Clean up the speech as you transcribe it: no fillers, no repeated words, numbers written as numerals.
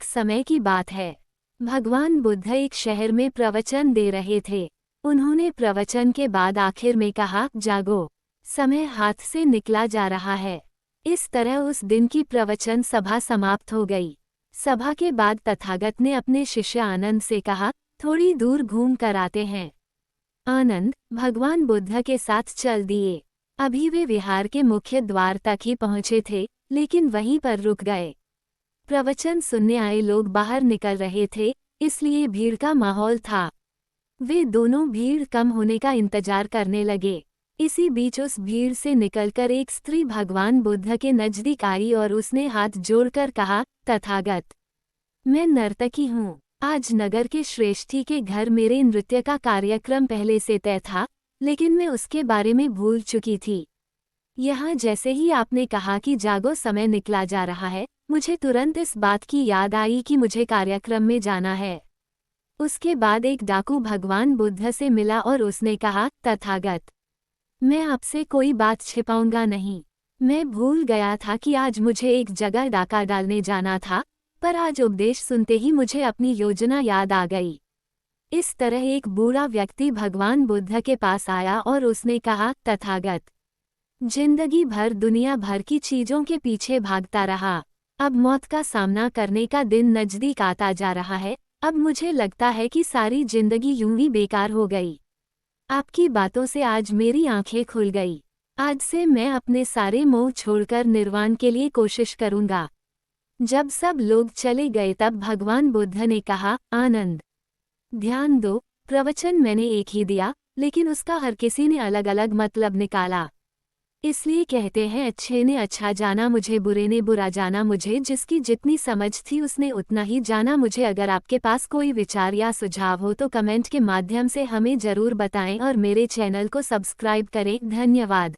एक समय की बात है। भगवान बुद्ध एक शहर में प्रवचन दे रहे थे। उन्होंने प्रवचन के बाद आखिर में कहा, जागो, समय हाथ से निकला जा रहा है। इस तरह उस दिन की प्रवचन सभा समाप्त हो गई। सभा के बाद तथागत ने अपने शिष्य आनंद से कहा, थोड़ी दूर घूम कर आते हैं। आनंद भगवान बुद्ध के साथ चल दिए। अभी वे विहार के मुख्य द्वार तक ही पहुंचे थे, लेकिन वहीं पर रुक गए। प्रवचन सुनने आए लोग बाहर निकल रहे थे, इसलिए भीड़ का माहौल था। वे दोनों भीड़ कम होने का इंतजार करने लगे। इसी बीच उस भीड़ से निकलकर एक स्त्री भगवान बुद्ध के नजदीक आई और उसने हाथ जोड़कर कहा, तथागत, मैं नर्तकी हूँ। आज नगर के श्रेष्ठी के घर मेरे नृत्य का कार्यक्रम पहले से तय था, लेकिन मैं उसके बारे में भूल चुकी थी। यहाँ जैसे ही आपने कहा कि जागो, समय निकला जा रहा है, मुझे तुरंत इस बात की याद आई कि मुझे कार्यक्रम में जाना है। उसके बाद एक डाकू भगवान बुद्ध से मिला और उसने कहा, तथागत, मैं आपसे कोई बात छिपाऊंगा नहीं। मैं भूल गया था कि आज मुझे एक जगह डाका डालने जाना था, पर आज उपदेश सुनते ही मुझे अपनी योजना याद आ गई। इस तरह एक बूढ़ा व्यक्ति भगवान बुद्ध के पास आया और उसने कहा, तथागत, जिंदगी भर दुनिया भर की चीजों के पीछे भागता रहा। अब मौत का सामना करने का दिन नजदीक आता जा रहा है। अब मुझे लगता है कि सारी जिंदगी यूं ही बेकार हो गई। आपकी बातों से आज मेरी आंखें खुल गई। आज से मैं अपने सारे मोह छोड़कर निर्वाण के लिए कोशिश करूंगा। जब सब लोग चले गए तब भगवान बुद्ध ने कहा, आनंद, ध्यान दो, प्रवचन मैंने एक ही दिया, लेकिन उसका हर किसी ने अलग अलग मतलब निकाला। इसलिए कहते हैं, अच्छे ने अच्छा जाना मुझे, बुरे ने बुरा जाना मुझे। जिसकी जितनी समझ थी उसने उतना ही जाना मुझे। अगर आपके पास कोई विचार या सुझाव हो तो कमेंट के माध्यम से हमें ज़रूर बताएं और मेरे चैनल को सब्सक्राइब करें। धन्यवाद।